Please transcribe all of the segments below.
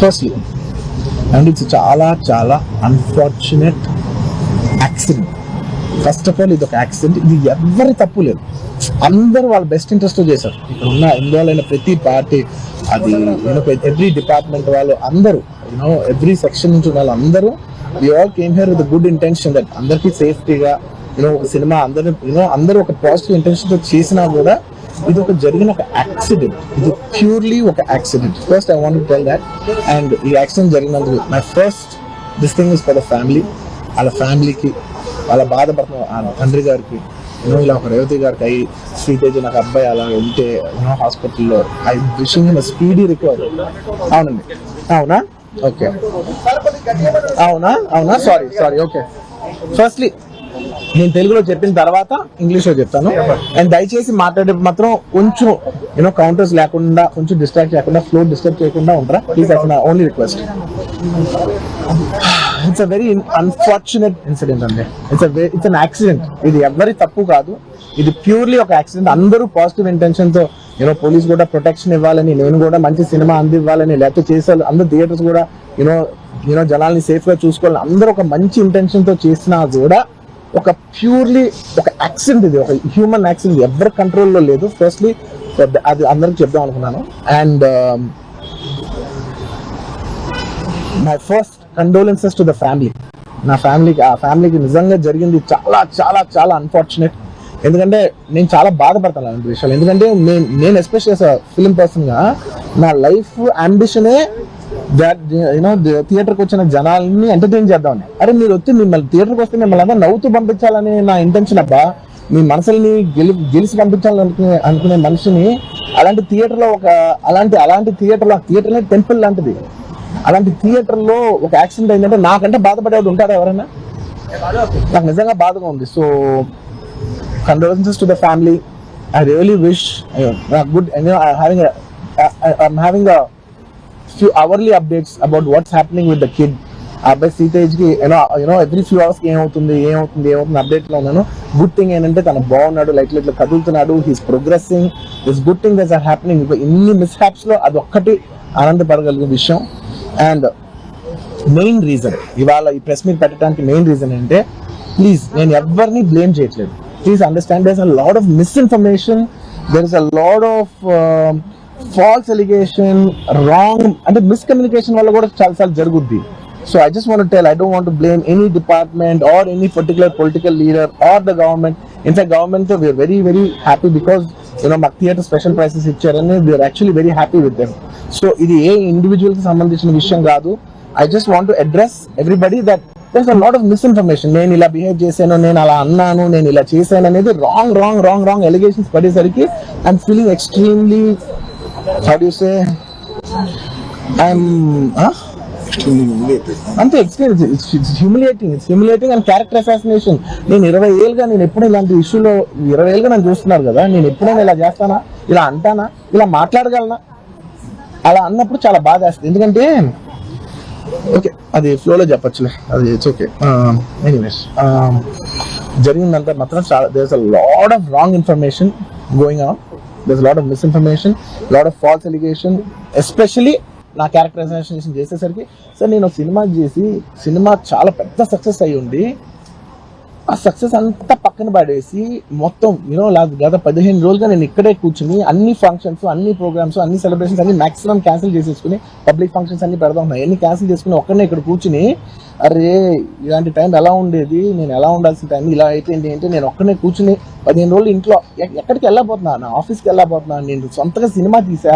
Firstly and it's చాలా చాలా unfortunate accident. First of all ఇది ఒక యాక్సిడెంట్, ఇది ఎవరి తప్పు లేదు, అందరూ వాళ్ళ బెస్ట్ ఇంట్రెస్ట్ చేశారు. ఇక్కడ ఉన్న ఇన్వాల్వ్ అయిన ప్రతి పార్టీ, అది ఎవ్రీ డిపార్ట్మెంట్ వాళ్ళు అందరూ, ఎవ్రీ సెక్షన్ నుంచి వాళ్ళు అందరూ, we all came here with good intention that అందరికీ సేఫ్టీగా ఒక సినిమా అందరూ ఒక పాజిటివ్ ఇంటెన్షన్ తో చేసినా కూడా ఇది ఒక జరిగిన ఒక యాక్సిడెంట్, ఇది ప్యూర్లీ ఒక accident. First I want to tell that. And ఈ యాక్సిడెంట్ జరిగినందుకు my first this thing is for the family, వాళ్ళ ఫ్యామిలీకి, వాళ్ళ బాధపడుతున్న తండ్రి గారికి, ఇలా ఒక రేవతి గారికి అయ్యి శ్రీతేజ్ నాకు అబ్బాయి అలా వెళ్తే హాస్పిటల్లో, I wishing him speedy recovery. అవునండి, అవునా, ఓకే, అవునా, సారీ, ఓకే. ఫస్ట్లీ నేను తెలుగులో చెప్పిన తర్వాత ఇంగ్లీష్లో చెప్తాను. అండ్ దయచేసి మాట్లాడే మాత్రం కొంచెం కౌంటర్స్ లేకుండా, కొంచెం డిస్ట్రాక్ట్ చేయకుండా, ఫ్లో డిస్టర్బ్ చేయకుండా ఉంటారా ప్లీజ్, అది నా only request. It's a very unfortunate incident అండి. It's an accident. ఇది ఎవరి తప్పు కాదు, ఇది ప్యూర్లీ ఒక యాక్సిడెంట్. అందరూ పాజిటివ్ ఇంటెన్షన్ తో పోలీస్ కూడా ప్రొటెక్షన్ ఇవ్వాలని, నేను కూడా మంచి సినిమా అందివ్వాలని, లేకపోతే చేసారు అందరు థియేటర్స్ కూడా జనాల్ని సేఫ్ గా చూసుకోవాలని అందరూ ఒక మంచి ఇంటెన్షన్ తో చేసినా కూడా ఒక ప్యూర్లీ ఒక యాక్సిడెంట్, ఇది ఒక హ్యూమన్ యాక్సిడెంట్, ఎవరి కంట్రోల్లో లేదు. ఫస్ట్లీ అది అందరికి చెప్దాం అనుకున్నాను. And my first condolences to the family. నా ఫ్యామిలీకి, ఆ ఫ్యామిలీకి నిజంగా జరిగింది చాలా చాలా చాలా అన్ఫార్చునేట్. ఎందుకంటే నేను చాలా బాధపడతాను అలాంటి విషయాలు. ఎందుకంటే నేను ఎస్పెషల్లీ ఫిల్మ్ పర్సన్ గా నా లైఫ్ అంబిషనే థియేటర్కి వచ్చిన జనాల్ని ఎంటర్టైన్ చేద్దామని. అరే మీరు వచ్చి మిమ్మల్ని థియేటర్కి వస్తే మిమ్మల్ని అందరూ నవ్వుతూ పంపించాలని నా ఇంటెన్షన్ అబ్బా. మీ మనసుల్ని గెలిచి పంపించాలని అనుకునే మనిషిని అలాంటి థియేటర్లో అలాంటి థియేటర్లో టెంపుల్ లాంటిది, అలాంటి థియేటర్లో ఒక యాక్సిడెంట్ అయిందంటే నాకంటే బాధపడేవాడు ఉంటారా ఎవరైనా? నాకు నిజంగా బాధగా ఉంది. So condolences to the family. I really wish good. I'm having a few hourly updates about what's happening with the kid. అబ్బాయి సీతేజ్ కి ఎవ్రీ ఫ్యూ అవర్స్ ఏమవుతుంది అప్డేట్ లో ఉన్నాను. గుడ్ థింగ్ ఏంటంటే తను బాగున్నాడు, లైట్ ఇట్లా కదులుతున్నాడు, he's progressing. This good thing that's are happening. ఇన్ని మిస్ హ్యాప్స్ లో అది ఒక్కటి ఆనందపడగలిగే విషయం. అండ్ మెయిన్ రీజన్ ఇవాళ ఈ ప్రెస్ మీట్ పెట్టడానికి మెయిన్ రీజన్ అంటే, ప్లీజ్ నేను ఎవరిని బ్లేమ్ చేయట్లేదు. Please understand, there is a lot of misinformation, there is a lot of false allegation, wrong అంటే మిస్కమ్యూనికేషన్ వల్ల కూడా చాలా సార్లు జరుగుద్ది. So I just want to tell, I don't want to blame any department or any particular political leader or the government. In fact, government we are very very happy because మాకు theatre special prices ఇచ్చారని we are actually very happy with them. So ఇది ఏ individual కి సంబంధించిన విషయం కాదు. I just want to address everybody that there's a lot of misinformation. నేను ఇలా behave చేశాను, నేను అలా అన్నాను, నేను ఇలా చేశాను అనేది రాంగ్ ఎలిగేషన్స్ పడేసరికి I'm feeling extremely, how do you say, అంతే it's humiliating and character assassination. నేను 20 ఏళ్ళుగా నేను ఎప్పుడు ఇలాంటి ఇష్యూలో 20 ఏళ్ళుగా నన్ను చూస్తున్నారు కదా, నేను ఎప్పుడైనా ఇలా చేస్తానా, ఇలా అంటానా, ఇలా మాట్లాడగలనా? అలా అన్నప్పుడు చాలా బాధ వేస్తుంది. ఎందుకంటే ఓకే అది ఫ్లోలో చెప్పచ్చులే, అది ఇట్స్ ఓకే. ఎనీవేస్ జరిగిందంతా మాత్రం చాలా, there is a lot of wrong information going on, there is lot of misinformation, lot of false allegation. Especially నా క్యారెక్టరైజేషన్ చేసేసరికి సార్ నేను సినిమా చాలా పెద్ద సక్సెస్ అయ్యి ఉండి ఆ సక్సెస్ అంతా పక్కన పడేసి మొత్తం గత 15 రోజులుగా నేను ఇక్కడే కూర్చుని అన్ని ఫంక్షన్స్, అన్ని ప్రోగ్రామ్స్, అన్ని సెలబ్రేషన్స్ అన్ని మాక్సిమం క్యాన్సిల్ చేసేసుకుని, పబ్లిక్ ఫంక్షన్స్ అన్ని పెడదాం ఉన్నాయి, అన్ని క్యాన్సిల్ చేసుకుని ఒక్కడనే ఇక్కడ కూర్చుని, అరే ఇలాంటి టైం ఎలా ఉండేది, నేను ఎలా ఉండాల్సిన టైం ఇలా అయిపోయింది అంటే నేను ఒక్కడనే కూర్చుని 15 రోజులు ఇంట్లో ఎక్కడికి వెళ్ళబోతున్నా, నా ఆఫీస్కి వెళ్ళబోతున్నా, నేను సొంతగా సినిమా తీసా.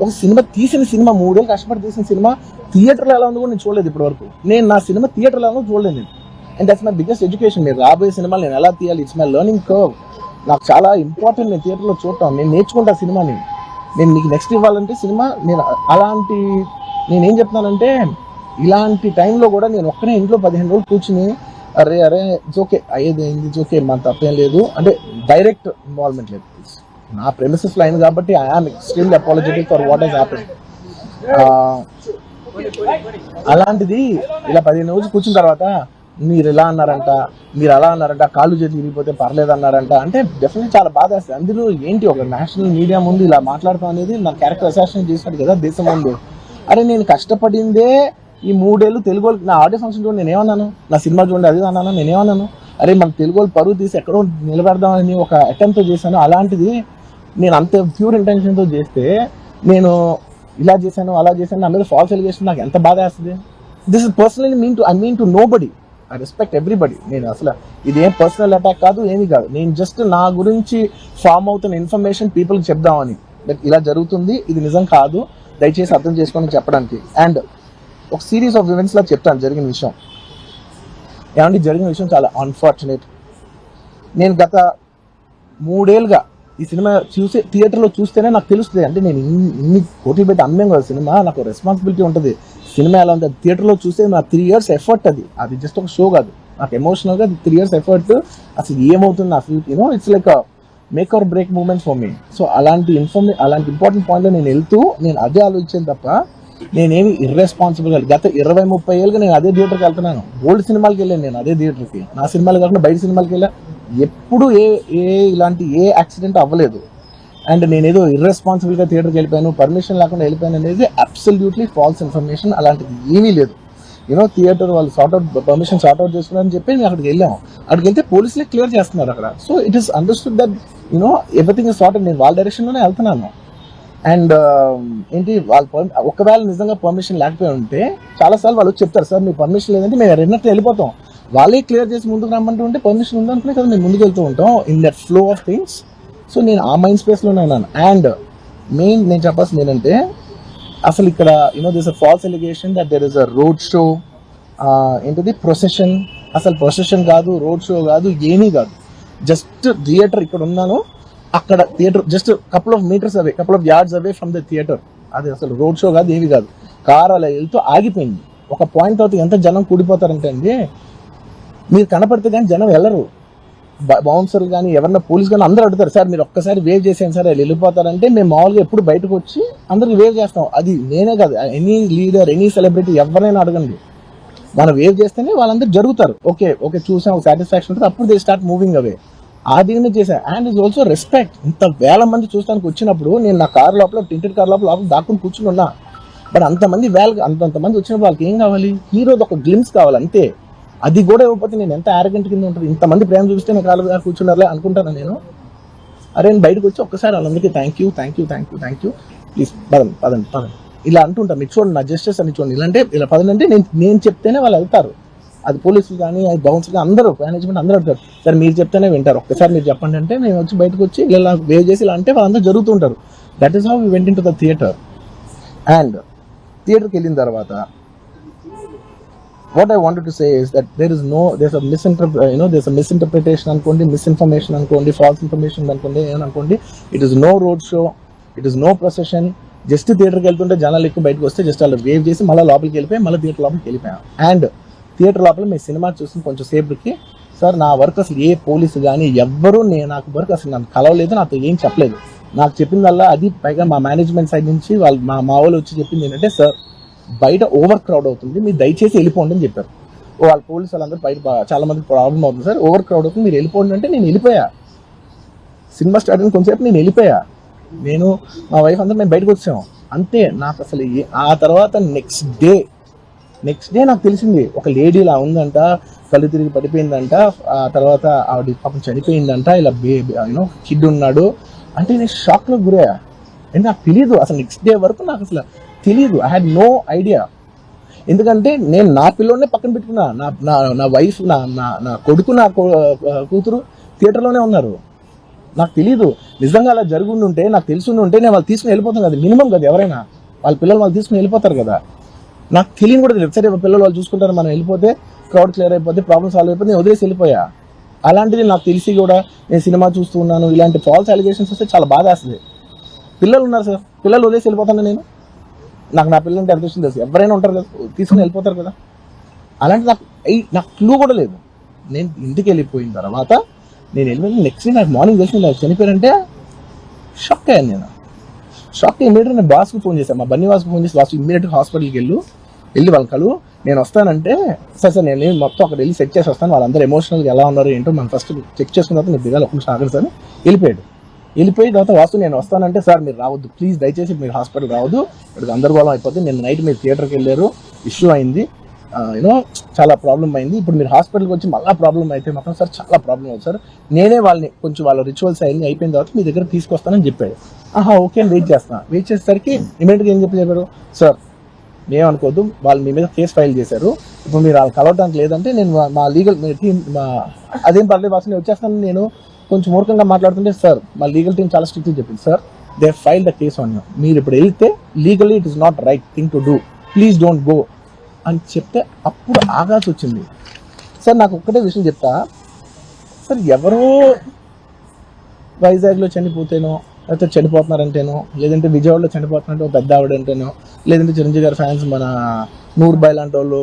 ఒక తీసిన సినిమా 3 ఏళ్ళు కష్టపడి తీసిన సినిమా థియేటర్లో ఎలా ఉందో కూడా నేను చూడలేదు ఇప్పటి వరకు. నేను నా సినిమా థియేటర్లో ఎలా ఉందో చూడలేదు నేను. And that's my biggest education. నేను రాబోయే సినిమాలు నేను ఎలా తీయాలి, ఇట్స్ మై లెర్నింగ్ కర్వ్. నాకు చాలా ఇంపార్టెంట్ నేను థియేటర్లో చూడటం, నేను నేర్చుకుంటా సినిమాని. నేను నీకు నెక్స్ట్ ఇవ్వాలంటే సినిమా నేనేం చెప్తున్నానంటే, ఇలాంటి టైంలో కూడా నేను ఒక్కనే ఇంట్లో 15 రోజులు కూర్చుని అరే ఇట్స్ ఓకే అయ్యేది అయింది, ఇట్స్ ఓకే మన తప్పేం లేదు అంటే డైరెక్ట్ ఇన్వాల్వ్మెంట్ లేదు. నా ప్రెమిసెస్ లైన్ కాబట్టి I am extremely apologetic for what has happened. అలాంటిది ఇలా 15 రోజులు కూర్చున్న తర్వాత మీరు ఇలా అన్నారంట, మీరు అలా అన్నారంట, కాళ్ళు చేతులు విరిగిపోతే పర్లేదు అన్నారంట అంటే డెఫినెట్లీ చాలా బాధ వేస్తుంది. అందులో ఏంటి ఒక నేషనల్ మీడియా ముందు ఇలా మాట్లాడతాం అనేది నా క్యారెక్టర్ అసాసినేట్ చేసినట్టు కదా దేశం ముందు. అరే నేను కష్టపడిందే ఈ 3 ఏళ్ళు తెలుగు వాళ్ళకి, నా ఆడియో ఫంక్షన్ చూడండి నేనేమన్నాను, నా సినిమా చూడండి అది అన్నాను, నేనేమన్నాను, అరే మన తెలుగు వాళ్ళు పరువు తీసి ఎక్కడో నిలబెడదామని ఒక అటెంప్ట్ చేశాను. అలాంటిది నేను అంత ప్యూర్ ఇంటెన్షన్తో చేస్తే నేను ఇలా చేశాను అలా చేశాను, నా మీద ఫాల్స్ ఎలిగేషన్, నాకు ఎంత బాధ వేస్తుంది. This is personally I mean to nobody, I respect everybody. నేను అసలు ఇదేం పర్సనల్ అటాక్ కాదు, ఏమీ కాదు. నేను జస్ట్ నా గురించి ఫామ్ అవుతున్న ఇన్ఫర్మేషన్ పీపుల్కి చెప్దామని, లైక్ ఇలా జరుగుతుంది, ఇది నిజం కాదు, దయచేసి అర్థం చేసుకోండి చెప్పడానికి. అండ్ ఒక సిరీస్ ఆఫ్ ఈవెంట్స్ లా చెప్తాను జరిగిన విషయం. ఏమంటే జరిగిన విషయం చాలా అన్ఫార్చునేట్. నేను గత 3 ఏళ్ళుగా ఈ సినిమా థియేటర్లో చూస్తేనే నాకు తెలుస్తుంది. అంటే నేను ఇన్ని కోట్లు పెట్టి అమ్మేం కదా సినిమా, నాకు రెస్పాన్సిబిలిటీ ఉంటుంది. సినిమా ఎలా ఉంది థియేటర్లో చూస్తే నా 3 years ఎఫర్ట్, అది జస్ట్ ఒక షో కాదు, నాకు ఎమోషనల్గా 3 years ఎఫర్ట్. అసలు ఏమవుతుంది అసలు it's like make or break moment for me. So అలాంటి ఇంపార్టెంట్ పాయింట్లో నేను వెళ్తూ నేను అదే ఆలోచించాను తప్ప నేనేమి ఇర్రెస్పాన్సిబుల్గా గత 20-30 ఏళ్ళుగా నేను అదే థియేటర్కి వెళ్తున్నాను. ఓల్డ్ సినిమాలకి వెళ్ళాను నేను అదే థియేటర్కి, నా సినిమాలు కాకుండా బయట సినిమాలకి వెళ్ళా. ఎప్పుడు ఇలాంటి యాక్సిడెంట్ అవ్వలేదు. అండ్ నేనేదో ఇర్రెస్పాన్సిబుల్గా థియేటర్కి వెళ్ళిపోయాను, పర్మిషన్ లేకుండా వెళ్ళిపోయాను అనేది అబ్సల్యూట్లీ ఫాల్స్ ఇన్ఫర్మేషన్. అలాంటిది ఏమీ లేదు. థియేటర్ వాళ్ళు పర్మిషన్ సార్ట్అవుట్ చేసుకున్నారని చెప్పి మేము అక్కడికి వెళ్ళాము. అక్కడికి వెళ్తే పోలీసులే క్లియర్ చేస్తున్నారు అక్కడ. So it is understood that everything is sorted. నేను వాళ్ళ డైరెక్షన్లోనే వెళ్తున్నాను. అండ్ ఏంటి వాళ్ళు ఒకవేళ నిజంగా పర్మిషన్ లేకపోయి ఉంటే చాలాసార్లు వాళ్ళు చెప్తారు, సార్ మీ పర్మిషన్ లేదంటే మేము రెండట్టు వెళ్ళిపోతాం, వాళ్ళే క్లియర్ చేసి ముందుకు రమ్మంటూ ఉంటే పర్మిషన్ ఉందనుకునే కదా మేము ముందుకు వెళ్తూ ఉంటాం in that flow of things. So నేను ఆ మైండ్ స్పేస్లోనే ఉన్నాను. అండ్ మెయిన్ నేను చెప్పాల్సింది ఏంటంటే అసలు ఇక్కడ this a false allegation that there is a road show, ఏంటిది ప్రొసెషన్. అసలు ప్రొసెషన్ కాదు, రోడ్ షో కాదు, ఏమీ కాదు. జస్ట్ థియేటర్ ఇక్కడ ఉన్నాను, అక్కడ theatre just couple of metres away, couple of yards away from the theatre. అది అసలు రోడ్ షో కాదు, ఏవి కాదు. కార్ అలా వెళ్తూ ఆగిపోయింది. ఒక పాయింట్ తర్వాత ఎంత జనం కూడిపోతారంటే అండి, మీరు కనపడితే కానీ జనం వెళ్ళరు. బౌన్సర్లు కానీ ఎవరన్నా పోలీస్ కానీ అందరూ అడుగుతారు, సార్ మీరు ఒక్కసారి వేవ్ చేసాను సార్ వాళ్ళు వెళ్ళిపోతారంటే మేము మామూలుగా ఎప్పుడు బయటకు వచ్చి అందరికి వేవ్ చేస్తాం. అది నేనే కాదు, ఎనీ లీడర్ ఎనీ సెలబ్రిటీ ఎవరైనా అడగండి, మనం వేవ్ చేస్తేనే వాళ్ళందరూ జరుగుతారు. ఓకే చూసాం, ఒక సాటిస్ఫాక్షన్ ఉంటుంది, అప్పుడు దే స్టార్ట్ మూవింగ్ అవే. ఆ దిగునే చేశాను. And is also respect. ఇంత వేల మంది చూస్తానికి వచ్చినప్పుడు నేను నా కార్ లోపల టింటెడ్ కార్ లోపల దాక్కుని కూర్చుని ఉన్నా. బట్ అంతమంది అంతమంది వచ్చినప్పుడు వాళ్ళకి ఏం కావాలి, హీరోది ఒక గ్లిమ్స్ కావాలి అంతే. అది కూడా ఇవ్వకపోతే నేను ఎంత ఆరోగ్యంట్ కింద ఉంటుంది. ఇంతమంది ప్రేమ చూపిస్తే నేను కాలు కూర్చున్నారులే అనుకుంటాను నేను. అరే నేను బయటకు వచ్చి ఒక్కసారి వాళ్ళందరికీ థ్యాంక్ యూ ప్లీజ్ పదండి ఇలా అంటుంటాను. మీరు చూడండి నా జస్టిస్ అని చూడండి, ఇలాంటే ఇలా పదండి నేను చెప్తేనే వాళ్ళు వెళ్తారు. అది పోలీసులు కానీ అది బౌన్సర్ కానీ అందరూ మేనేజ్మెంట్ అందరూ అడుగుతారు, సార్ మీరు చెప్తేనే వింటారు, ఒక్కసారి మీరు చెప్పండి అంటే నేను వచ్చి బయటకు వచ్చి ఇలా వేవ్ చేసి ఇలా అంటే వాళ్ళందరూ జరుగుతుంటారు. That is how we went in to the theater. And థియేటర్కి వెళ్ళిన తర్వాత what I wanted to say is that there's a misinterpretation అనుకోండి, misinformation అనుకోండి, false information అనుకోండి, ఏమనుకోండి. It is no road show, it is no procession. Just థియేటర్కి వెళ్తుంటే జనాలు ఎక్కువ బయటకు వస్తే జస్ట్ అలా వేవ్ చేసి మళ్ళీ లోపలికి వెళ్ళిపోయి మళ్ళీ థియేటర్ లోపలికి వెళ్ళిపోయాం. అండ్ థియేటర్ లోపల మీ సినిమా చూసి కొంచెం సేపటికి సార్ నా వర్క్ అసలు ఏ పోలీసు కానీ ఎవ్వరూ నాకు వర్క్ అసలు నన్ను కలవలేదు, నాతో ఏం చెప్పలేదు. నాకు చెప్పిందల్లా అది పైగా మా మేనేజ్మెంట్ సైడ్ నుంచి వాళ్ళు మా వాళ్ళు వచ్చి చెప్పింది ఏంటంటే, సార్ బయట ఓవర్ క్రౌడ్ అవుతుంది, మీరు దయచేసి వెళ్ళిపోండి అని చెప్పారు. వాళ్ళ పోలీసు వాళ్ళందరూ బయట చాలా మంది ప్రాబ్లం అవుతుంది సార్, ఓవర్ క్రౌడ్ అవుతుంది, మీరు వెళ్ళిపోండి అంటే నేను వెళ్ళిపోయా. సినిమా స్టార్ట్ అయిన కొంచెంసేపు నేను వెళ్ళిపోయా. నేను మా వైఫ్ అందరూ మేము బయటకు వచ్చాము అంతే. నాకు అసలు ఆ తర్వాత నెక్స్ట్ డే నాకు తెలిసింది ఒక లేడీ ఇలా ఉందంట, కళ్ళు తిరిగి పడిపోయిందంట, ఆ తర్వాత ఆవిడ పాపం చనిపోయిందంట, ఇలా కిడ్ ఉన్నాడు అంటే నేను షాక్లో గురయ్యా. అంటే నాకు తెలియదు అసలు, నెక్స్ట్ డే వరకు నాకు అసలు తెలియదు. I had no idea. ఎందుకంటే నేను నా పిల్లోనే పక్కన పెట్టుకున్నా, నా వైఫ్ నా కొడుకు నా కూతురు థియేటర్లోనే ఉన్నారు. నాకు తెలీదు. నిజంగా అలా జరుగుండుంటే నాకు తెలుసుంటే నేను వాళ్ళు తీసుకుని వెళ్ళిపోతాను కదా, మినిమం కదా, ఎవరైనా వాళ్ళ పిల్లలు వాళ్ళు తీసుకుని వెళ్ళిపోతారు కదా. నాకు తెలియని కూడా తెలియదు. సరే పిల్లలు వాళ్ళు చూసుకుంటారు, మనం వెళ్ళిపోతే క్రౌడ్ క్లియర్ అయిపోతే ప్రాబ్లమ్ సాల్వ్ అయిపోతే నేను వదిలేసి వెళ్ళిపోయా. అలాంటిది నాకు తెలిసి కూడా నేను సినిమా చూస్తూ ఉన్నాను, ఇలాంటి ఫాల్స్ అలిగేషన్స్ వస్తే చాలా బాధ వేస్తుంది. పిల్లలు ఉన్నారు సార్, పిల్లలు వదిలేసి వెళ్ళిపోతాను నేను. నాకు నా పిల్లలు అంటే ఎంత ఇష్టం తెలుసు, ఎవరైనా ఉంటారు కదా తీసుకుని వెళ్ళిపోతారు కదా. అలాంటి నాకు క్లూ కూడా లేదు. నేను ఇంటికి వెళ్ళిపోయిన తర్వాత నేను వెళ్ళిపోయి నెక్స్ట్ డే నాకు మార్నింగ్ తెలిసి నాకు చనిపోయారంటే షాక్ అయ్యాను. నేను షాక్ అయ్యి ఇమీడియట్గా నేను బాస్కి ఫోన్ చేశాను, మా బన్నీవాస్కి ఫోన్ చేసి బాస్ ఇమీడియట్గా హాస్పిటల్కి వెళ్ళి వాళ్ళ కలు నేను వస్తానంటే సార్ నేను మొత్తం అక్కడ వెళ్ళి చెక్ చేసి వస్తాను, వాళ్ళందరూ ఎమోషనల్గా ఎలా ఉన్నారు ఏంటో మనం ఫస్ట్ చెక్ చేసుకున్న తర్వాత మీరు దిగాలి, ఒక్క నిమిషం ఆగండి సార్ వెళ్ళిపోయాడు. వెళ్ళిపోయిన తర్వాత వాసు నేను వస్తానంటే సార్ మీరు రావద్దు ప్లీజ్ దయచేసి మీరు హాస్పిటల్ రావద్దు, ఇక్కడ గందరగోళం అయిపోతుంది, నేను నైట్ మీరు థియేటర్కి వెళ్ళారు, ఇష్యూ అయింది, యూనో చాలా ప్రాబ్లం అయింది, ఇప్పుడు మీరు హాస్పిటల్కి వచ్చి మళ్ళీ ప్రాబ్లం అయితే మాత్రం సార్ చాలా ప్రాబ్లం అవుతుంది సార్, నేనే వాళ్ళని కొంచెం వాళ్ళ రిచువల్స్ అయ్యి అయిపోయిన తర్వాత మీ దగ్గర తీసుకొస్తానని చెప్పాడు. ఓకే అని వెయిట్ చేసేసరికి ఇమీడియట్గా ఏం చెప్పారు, సార్ ఏమనుకోవద్దు వాళ్ళు మీ మీద కేసు ఫైల్ చేశారు, ఇప్పుడు మీరు వాళ్ళు కలవడానికి లేదంటే నేను మా లీగల్ టీం అదేం పర్లేదు వాసు నేను వచ్చేస్తాను, నేను కొంచెం మూర్ఖంగా మాట్లాడుతుంటే సార్ మా లీగల్ టీం చాలా స్ట్రిక్ట్గా చెప్పింది, sir they file the case on you, మీరు ఇప్పుడు వెళ్తే legally it is not right thing to do, please don't go అని చెప్తే అప్పుడు ఆగాల్సి వచ్చింది. సార్ నాకు ఒక్కటే విషయం చెప్తా సార్, ఎవరో వైజాగ్లో చనిపోతేనో లేకపోతే చనిపోతున్నారంటేనో, లేదంటే విజయవాడలో చనిపోతున్నారంటే ఒక పెద్ద ఆవిడ అంటేనో, లేదంటే చిరంజీవి గారి ఫ్యాన్స్ మన నూర్బాయ్ లాంటి వాళ్ళు,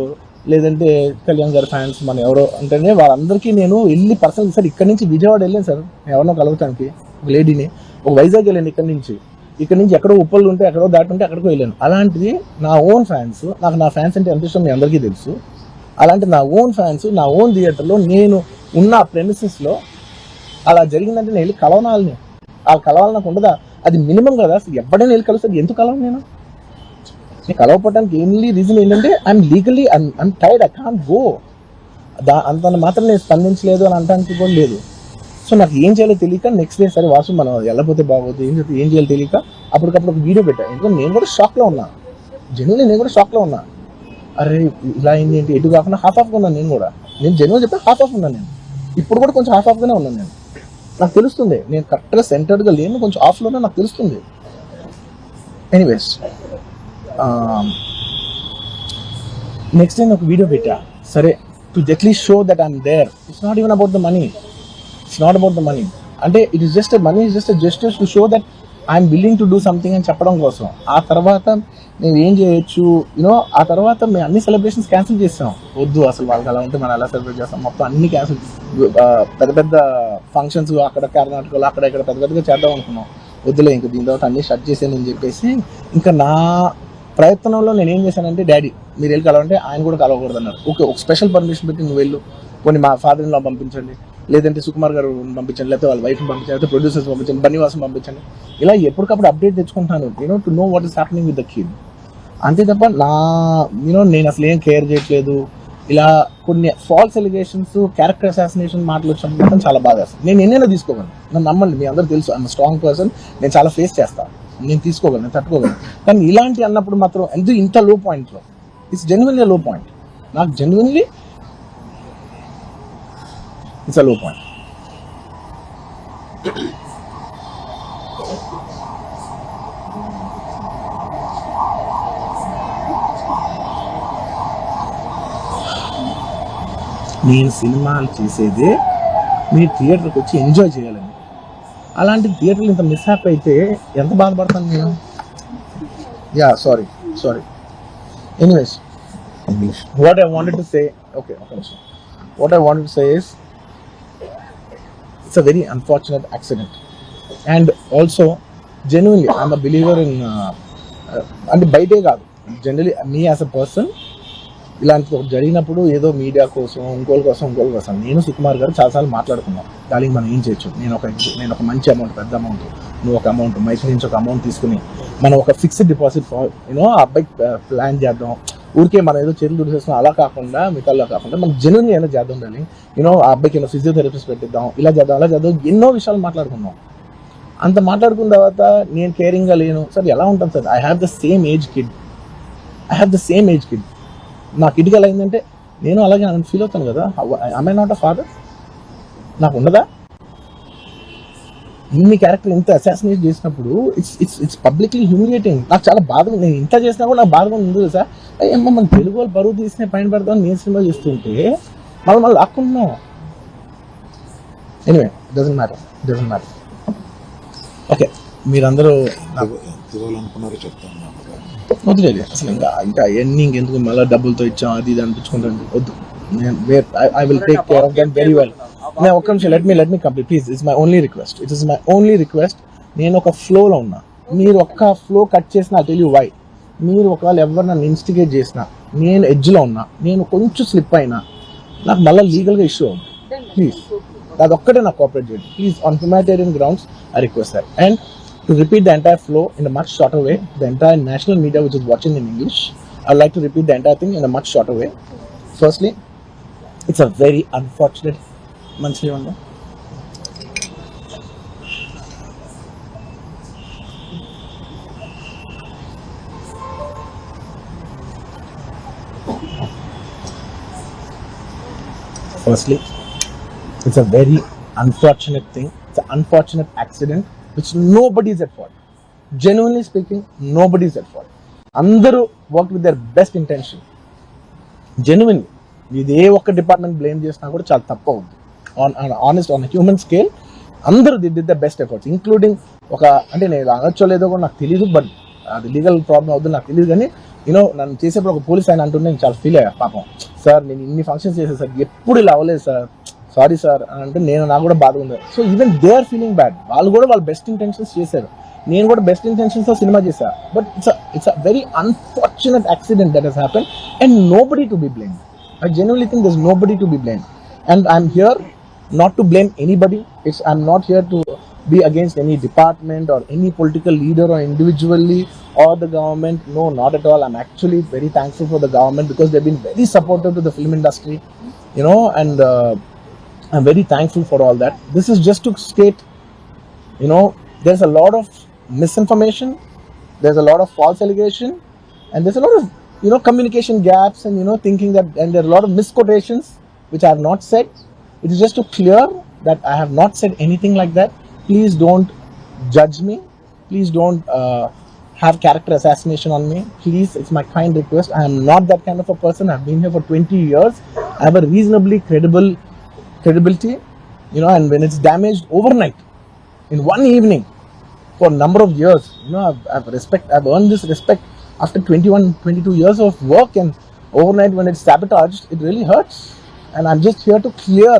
లేదంటే కళ్యాణ్ గారి ఫ్యాన్స్ మన ఎవరో అంటేనే వాళ్ళందరికీ నేను వెళ్ళి పర్సనల్ సార్ ఇక్కడ నుంచి విజయవాడ వెళ్ళాను సార్ ఎవరినో కలవటానికి, ఒక లేడీని, ఒక వైజాగ్ వెళ్ళాను ఇక్కడ నుంచి ఎక్కడో ఉప్పలు ఉంటే ఎక్కడో దాటి ఉంటే అక్కడికి వెళ్ళాను. అలాంటిది నా ఓన్ ఫ్యాన్స్, నాకు నా ఫ్యాన్స్ అంటే ఎంత ఇష్టం మీ అందరికీ తెలుసు, అలాంటి నా ఓన్ ఫ్యాన్స్ నా ఓన్ థియేటర్లో నేను ఉన్న ప్రెమిసెస్లో అలా జరిగిందంటే నేను వెళ్ళి కలవనాలని, ఆ కలవాలి నాకు ఉండదా, అది మినిమం కదా, అసలు ఎవడైనా వెళ్ళి కలుస్తుంది, ఎందుకు కలవను నేను కలవపడడానికి ఓన్లీ రీజన్ ఏంటంటే I'm legally I'm tired, I can't go, అంత మాత్రం నేను స్పందించలేదు అని అనడానికి కూడా లేదు. సో నాకు ఏం చేయాలో తెలియక నెక్స్ట్ డే సరే వాసు మనం వెళ్ళకపోతే బాగోదు ఏం చేయాలో తెలియక అప్పటికప్పుడు ఒక వీడియో పెట్టా, ఎందుకంటే నేను కూడా షాక్లో ఉన్నా, జెన్యున్లీ నేను కూడా షాక్లో ఉన్నా, అరే ఇలా అయింది ఏంటి ఎటు కాకుండా హాఫ్ ఆఫ్గా ఉన్నాను నేను జెన్యున్ చెప్పి హాఫ్ ఆఫ్ ఉన్నాను నేను, ఇప్పుడు కూడా కొంచెం హాఫ్ ఆఫ్గానే ఉన్నాను నేను, నాకు తెలుస్తుంది నేను కరెక్ట్గా సెంటర్డ్గా లేను, కొంచెం ఆఫ్లోనే నాకు తెలుస్తుంది. ఎనీవేస్ నెక్స్ట్ టైం ఒక వీడియో పెట్టా సరే to at least show that I'm there, it's not even about the money, it's not about the money, అంటే it is just money is just justice to show that I'm willing to do something అని చెప్పడం కోసం. ఆ తర్వాత మేము ఏం చేయొచ్చు you know, ఆ తర్వాత మేము అన్ని సెలబ్రేషన్స్ క్యాన్సిల్ చేస్తాం, వద్దు అసలు వాళ్ళకి అలా ఉంటే మనం ఎలా సెలబ్రేట్ చేస్తాం, మొత్తం అన్ని క్యాన్సిల్, పెద్ద పెద్ద ఫంక్షన్స్ అక్కడ కర్ణాటకలో అక్కడ ఇక్కడ పెద్ద పెద్దగా చేద్దాం అనుకున్నాం, వద్దులే ఇంకా దీని తర్వాత అన్ని షట్ చేసానని చెప్పేసి ఇంకా నా ప్రయత్నంలో నేను ఏం చేశానంటే డాడీ మీరు వెళ్ళి కలవంటే ఆయన కూడా కలవకూడదు అన్నారు. ఓకే ఒక స్పెషల్ పర్మిషన్ పెట్టి నువ్వు వెళ్ళు, కొన్ని మా ఫాదర్ ఇన్ లా పంపించండి, లేదంటే సుకుమార్ గారు పంపించండి, లేకపోతే వాళ్ళ వైఫ్ని పంపించండి, లేకపోతే ప్రొడ్యూసర్స్ పంపించండి, బన్నీవాసం పంపించండి, ఇలా ఎప్పటికప్పుడు అప్డేట్ తెచ్చుకుంటాను to know what is happening with the kid. అంతే తప్ప నేను అసలు ఏం కేర్ చేయట్లేదు. ఇలా కొన్ని ఫాల్స్ ఎలిగేషన్స్ క్యారెక్టర్ అసాసినేషన్ మాటలు వచ్చినప్పుడు మాత్రం చాలా బాగా వేస్తాను. నేను ఎన్నైనా తీసుకోగలను, నన్ను నమ్మండి, మీ అందరూ తెలుసు ఐఎమ్ స్ట్రాంగ్ పర్సన్, నేను చాలా ఫేస్ చేస్తాను, నేను తీసుకోగలను, నేను తట్టుకోగలను. కానీ ఇలాంటి అన్నప్పుడు మాత్రం ఇంత లో పాయింట్లో ఇట్స్ జెన్యున్లీ లో పాయింట్, నాకు జెన్యున్లీ ఇట్స్ అ లో పాయింట్. నేను సినిమాలు చేసేదే మీరు థియేటర్కి వచ్చి ఎంజాయ్ చేయాలని, అలాంటి థియేటర్లు ఇంత మిస్హ్యాప్ అయితే ఎంత బాధపడతాను నేను. Yeah sorry anyways what I wanted to say what I wanted to say is it's a very unfortunate accident and also genuinely I'm a believer in అంటే బయటే కాదు generally me as a person ఇలాంటి ఒకటి జరిగినప్పుడు ఏదో media కోసం ఇంకోళ్ళ కోసం నేను సుకుమార్ గారు చాలాసార్లు మాట్లాడుకున్నాం, దానికి మనం ఏం చేయొచ్చు, నేను ఒక మంచి అమౌంట్, పెద్ద అమౌంట్, నువ్వు ఒక అమౌంట్, మైత్రి నుంచి ఒక అమౌంట్ తీసుకుని మనం ఒక ఫిక్స్డ్ డిపాజిట్ ఆ అబ్బాయికి ప్లాన్ చేద్దాం, ఊరికే మనం ఏదో చేతులు దుడిసేస్తున్నాం అలా కాకుండా మిగతాలో కాకుండా మనం జెన్యున్గా ఏదో చేద్దాం ఉండాలి, ఆ అబ్బాయికి ఏదో ఫిజియోథెరపిస్ట్ పెట్టిద్దాం, ఇలా చేద్దాం ఎన్నో విషయాలు మాట్లాడుకున్నాం. అంత మాట్లాడుకున్న తర్వాత నేను కేరింగ్గా లేను సార్, ఎలా ఉంటాను sir, I have the same age kid, నా కిడ్కి ఎలా అయిందంటే నేను అలాగే ఫీల్ అవుతాను కదా, ఐ నాట్ అ ఫాదర్, నాకు ఉండదా? ఇన్ని క్యారెక్టర్ ఇంత అసాసినేట్ చేసినప్పుడు ఇట్స్ పబ్లిక్లీ హ్యూమిలియేటింగ్. నాకు చాలా బాధగా, నేను ఇంత చేసినా కూడా నాకు బాధగా ఉంది సార్. ఏమో మన తెలుగు వాళ్ళు బరువు తీసిన పైన పెడతామని నేను సినిమా చేస్తుంటే మళ్ళీ లాక్కున్నాం. Anyway doesn't matter. ఓకే మీరందరూ వద్దులేదు అసలు ఇంకా ఎన్ని ఇంకెందుకు మళ్ళీ డబ్బులతో ఇచ్చాం అది ఇది అనిపించుకుంటాను, వద్దు. I will take care of them very well. Now, ఒక్క నిమిషం, let me complete please. It's my only request. నేను ఒక ఫ్లోలో ఉన్నా, మీరు ఒక్క ఫ్లో కట్ చేసినా I'll tell you why. మీరు ఒకవేళ ఎవరు నన్ను ఇన్స్టిగేట్ చేసినా, నేను ఎడ్జ్లో ఉన్నా, నేను కొంచెం స్లిప్ అయినా నాకు మళ్ళీ లీగల్గా ఇష్యూ అవుతుంది. ప్లీజ్ అదొక్కటే నాకు కోఆపరేట్ చేయండి please. On humanitarian grounds I request that. And to repeat the entire flow in a much shorter way, the entire national media which is watching in English, I would like to repeat the entire thing in a much shorter way. Firstly, it's a very unfortunate monthly one. Firstly, it's a very unfortunate thing. It's an unfortunate accident which nobody is at fault. Genuinely speaking, nobody is at fault. Andaru worked with their best intention. Genuinely. ఇది ఏ ఒక్క department blame చేసినా కూడా చాలా తప్పు అవుతుంది. On human scale అందరూ did the best efforts, including ఒక అంటే నేను అనొచ్చో లేదో కూడా నాకు తెలియదు, బట్ అది లీగల్ ప్రాబ్లం అవుతుంది నాకు తెలియదు. కానీ నన్ను చేసేప్పుడు ఒక పోలీస్ ఆయన అంటుంటే నేను చాలా ఫీల్ అయ్యా. పాపం సార్ నేను ఇన్ని ఫంక్షన్స్ చేశాను సార్, ఎప్పుడు ఇలా అవ్వలేదు సార్, సారీ సార్ అని అంటే నాకు కూడా బాధ ఉంది. So even they are feeling bad. వాళ్ళు కూడా వాళ్ళ బెస్ట్ ఇంటెన్షన్స్ చేశారు, నేను కూడా బెస్ట్ ఇంటెన్షన్స్ తో సినిమా చేశాను. But it's a very unfortunate accident that has happen and nobody to be blamed. I genuinely think there's nobody to be blamed, and I'm here not to blame anybody. I'm not here to be against any department or any political leader or individually or the government. No, not at all. I'm actually very thankful for the government because they've been very supportive to the film industry, and I'm very thankful for all that. This is just to state, there's a lot of misinformation, there's a lot of false allegation, and there's a lot of communication gaps and thinking that, and there are a lot of misquotations which I have not said. It is just to clear that I have not said anything like that. Please don't judge me. Please don't have character assassination on me. Please, it's my kind request. I am not that kind of a person. I've been here for 20 years. I have a reasonably credibility, and when it's damaged overnight in one evening for a number of years, I've earned this respect after 22 years of work, and overnight when it's sabotaged, it really hurts. And I'm just here to clear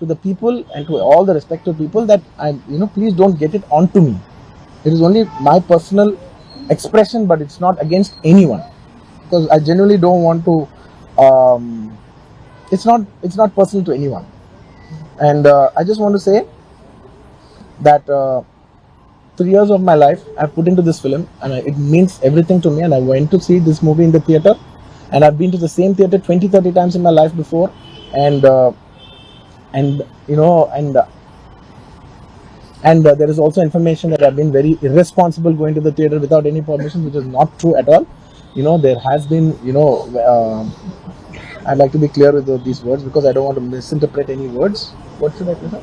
to the people and to all the respected people that please don't get it onto me. It is only my personal expression, but it's not against anyone, because I genuinely don't want to it's not personal to anyone. And I just want to say that 3 years of my life I've put into this film, and it means everything to me. And I went to see this movie in the theater, and I've been to the same theater 20-30 times in my life before, and there is also information that I've been very irresponsible going to the theater without any permission, which is not true at all. There has been I'd like to be clear with these words because I don't want to misinterpret any words. What should I say?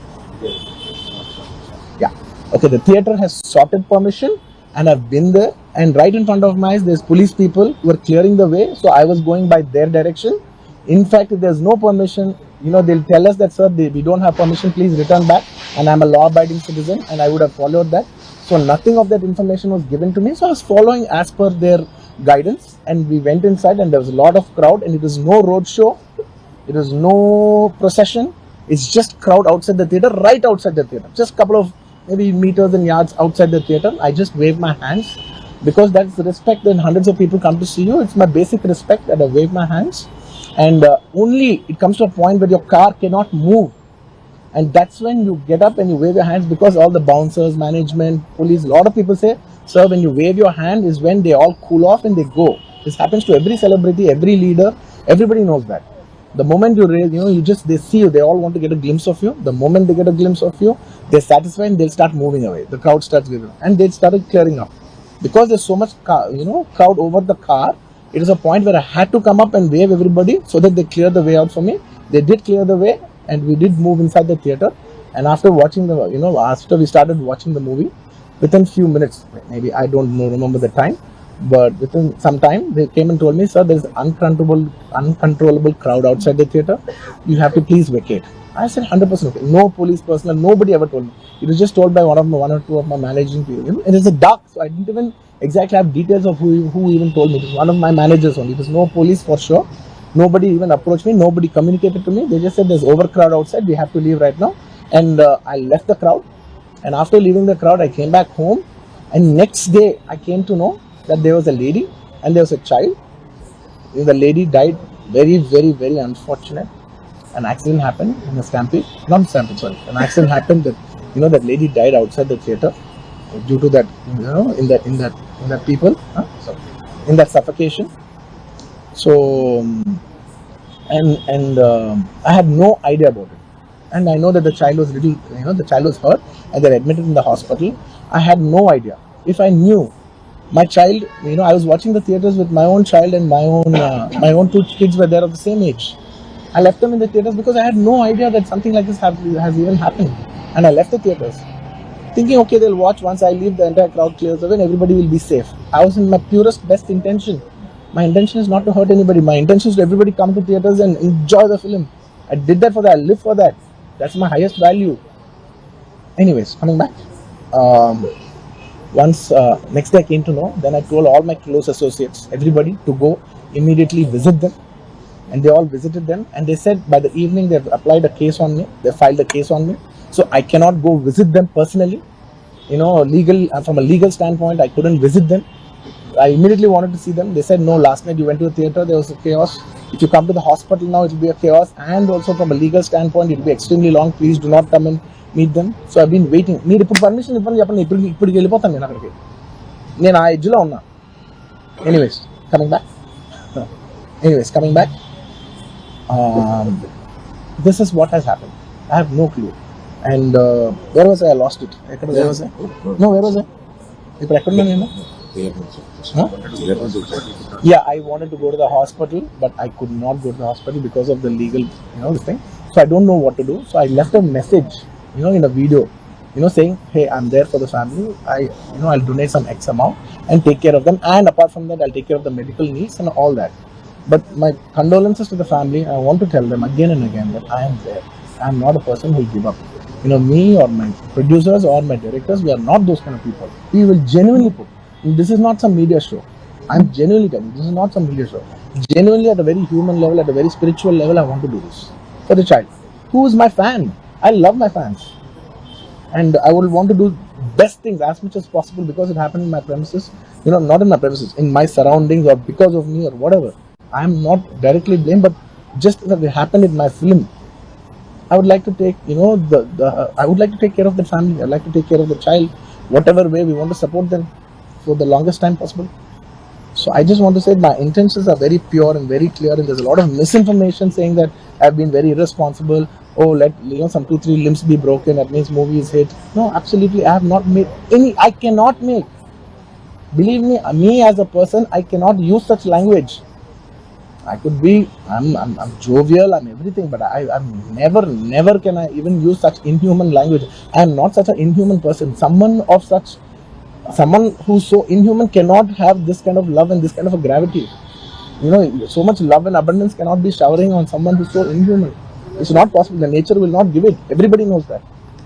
Yeah. Okay, the theater has sorted permission, and I've been there, and right in front of my eyes there's police people who are clearing the way, so I was going by their direction. In fact, if there's no permission, they'll tell us that, sir, we don't have permission, please return back, and I'm a law-abiding citizen, and I would have followed that. So nothing of that information was given to me, so I was following as per their guidance, and we went inside, and there was a lot of crowd, and it was no road show, it was no procession, it's just crowd outside the theater, right outside the theater, just couple of maybe meters and yards outside the theater. I just wave my hands because that's the respect when hundreds of people come to see you. It's my basic respect that I wave my hands, and only it comes to a point where your car cannot move, and that's when you get up and you wave your hands, because all the bouncers, management, police, a lot of people say, sir, when you wave your hand is when they all cool off and they go. This happens to every celebrity, every leader, everybody knows that. The moment you raise, they see you, they all want to get a glimpse of you. The moment they get a glimpse of you, they're satisfied and they'll start moving away. The crowd starts giving, and they started clearing up. Because there's so much crowd over the car, it is a point where I had to come up and wave everybody so that they clear the way out for me. They did clear the way, and we did move inside the theater. And after watching after we started watching the movie, within few minutes, maybe I don't remember the time, but within some time they came and told me, sir, there's uncontrollable crowd outside the theater, you have to please vacate. I said 100% okay. No police personnel, nobody ever told me. It was just told by one or two of my managing people. It is a dark, so I didn't even exactly have details of who even told me. It was one of my managers only. It was no police for sure. Nobody even approached me, nobody communicated to me. They just said there's overcrowd outside, we have to leave right now. And I left the crowd, and after leaving the crowd I came back home, and next day I came to know that there was a lady and there was a child. The lady died, very, very, very unfortunate. an accident happened in a stampede. Not stampede, sorry. An accident happened that that lady died outside the theater due to that in that people sorry, in that suffocation. So I had no idea about it, and I know that the child was the child was hurt and they're admitted in the hospital. I had no idea. If I knew my child, I was watching the theaters with my own child and my own two kids were there of the same age. I left them in the theaters because I had no idea that something like this has even happened, and I left the theaters thinking, okay, they'll watch. Once I leave, the entire crowd clears away and everybody will be safe. I was in my purest best intention. My intention is not to hurt anybody. My intention is to everybody come to theaters and enjoy the film. I did that for that. I live for that. That's my highest value. Anyways, coming back. Once next day I came to know, then I told all my close associates, everybody, to go immediately visit them, and they all visited them, and they said by the evening they've applied a case on me, they filed a case on me, so I cannot go visit them personally. From a legal standpoint, I couldn't visit them. I immediately wanted to see them. They said, no, last night you went to the theater, there was a chaos. If you come to the hospital now, it will be a chaos, and also from a legal standpoint, it will be extremely long. Please do not come and meet them. So I've been waiting. మీరు ఇప్పుడు permission ఇవ్వండి, చెప్పండి, ఇప్పుడు వెళ్ళిపోతాను నేను అక్కడికి. నేను ఆ ఎడ్జ్లో ఉన్నా. Anyways, coming back. This is what has happened. I have no clue. And where was I? I lost it. Where was I? No, where was I? ఇప్పుడు ఎక్కడున్నా నేను? Yeah, I wanted to go to the hospital, but I could not go to the hospital because of the legal, this thing. So I don't know what to do. So I left a message, in a video, saying, hey, I'm there for the family. I'll donate some X amount and take care of them. And apart from that, I'll take care of the medical needs and all that. But my condolences to the family. I want to tell them again and again that I am there. I'm not a person who will give up. Me or my producers or my directors, we are not those kind of people. We will genuinely put. This is not some media show. I'm genuinely telling you, this is not some media show. Genuinely, at a very human level, at a very spiritual level, I want to do this for the child, who is my fan. I love my fans, and I would want to do best things as much as possible because it happened in my premises. Not in my premises, in my surroundings, or because of me or whatever. I am not directly blamed, but just that it happened in my film. I would like to take, I would like to take care of the family. I would like to take care of the child, whatever way we want to support them for the longest time possible. So I just want to say my intentions are very pure and very clear, and there's a lot of misinformation saying that I've been very irresponsible. Oh, let some 2-3 limbs be broken, that means movie is hit. No, absolutely, I have not made any. I cannot make. Believe me as a person, I cannot use such language. I could be, I'm jovial, I'm everything, but I'm never can I even use such inhuman language. I am not such an inhuman person. Someone who's so inhuman cannot have this kind of love and this kind of a gravity. So much love and abundance cannot be showering on someone who's so inhuman. It's not possible. The nature will not give it. Everybody knows that.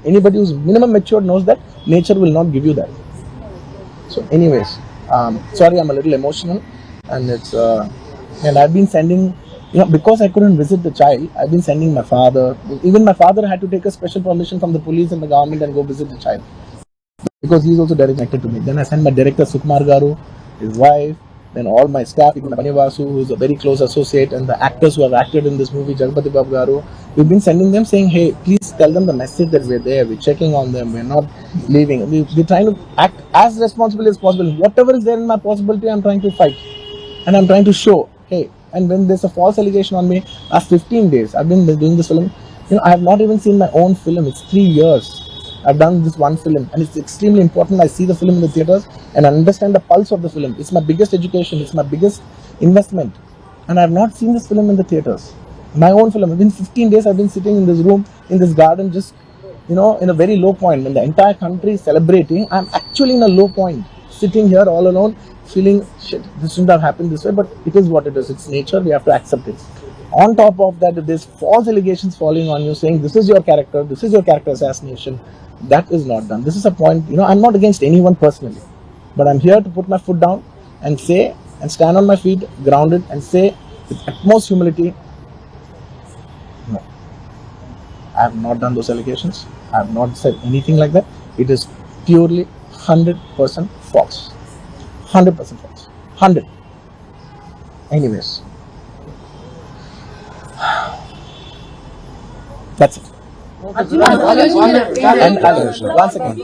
Anybody who's minimum mature knows that nature will not give you that. So anyways, sorry, I'm a little emotional, and it's and I've been sending, because I couldn't visit the child, I've been sending my father. Even my father had to take a special permission from the police and the government and go visit the child, because he's also directly connected to me. Then I sent my director Sukumar Garu, his wife, then all my staff, even Banivasu, who's a very close associate, and the actors who have acted in this movie, Jagapati Babu Garu. We've been sending them saying, hey, please tell them the message that we're there, we're checking on them, we're not leaving. We're trying to act as responsible as possible. Whatever is there in my possibility, I'm trying to fight. And I'm trying to show, hey, and when there's a false allegation on me, last 15 days, I've been doing this film, I have not even seen my own film. It's 3 years. I've done this one film, and it's extremely important. I see the film in the theaters and understand the pulse of the film. It's my biggest education. It's my biggest investment. And I have not seen this film in the theaters. My own film. Within 15 days, I've been sitting in this room, in this garden, just, in a very low point. When the entire country is celebrating, I'm actually in a low point. Sitting here all alone, feeling, shit, this shouldn't have happened this way, but it is what it is. It's nature. We have to accept it. On top of that, if there's false allegations falling on you saying this is your character assassination, that is not done. This is a point, I'm not against anyone personally, but I'm here to put my foot down and say, and stand on my feet, grounded, and say with utmost humility, no, I have not done those allegations. I have not said anything like that. It is purely 100% false. 100% false. 100. Anyways, That's it. And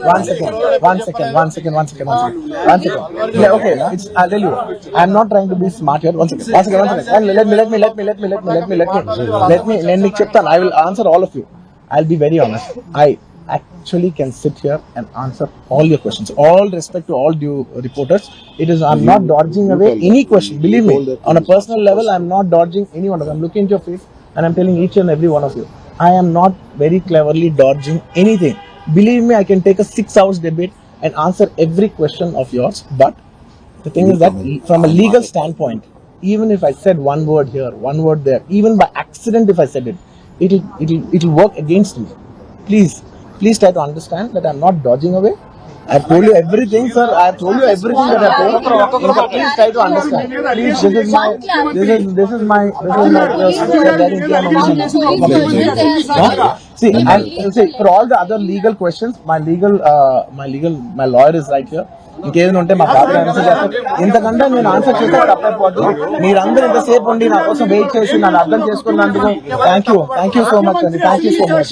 one second. Yeah, okay. I'll tell you. I'm not trying to be smart here. One second. And let me check that. I will answer all of you. I'll be very honest. I actually can sit here and answer all your questions. All respect to all due reporters. I'm not dodging away any question. Believe me, on a personal level, I'm not dodging any one of them. I'm looking into your face and I'm telling each and every one of you, I am not very cleverly dodging anything. Believe me, I can take a 6 hours debate and answer every question of yours. But the thing is that from a legal standpoint, even if I said one word here, one word there, even by accident if I said it, it'll work against me. Please try to understand that I'm not dodging away. I've told you everything, sir. I've told you everything that I've told you. Please try to understand. Please, this is my See, for all the other legal questions, my lawyer is right here. ఇంకేదైనా ఉంటే మా father answer చేస్తారు. ఇంతకంటే నేను answer చేస్తే తప్పైపోద్దు. మీరందరూ ఇంతసేపు ఉండి నా కోసం వెయిట్ చేసి నన్ను అర్థం చేసుకున్నందుకు థ్యాంక్ యూ సో మచ్ అండి. Thank you so much.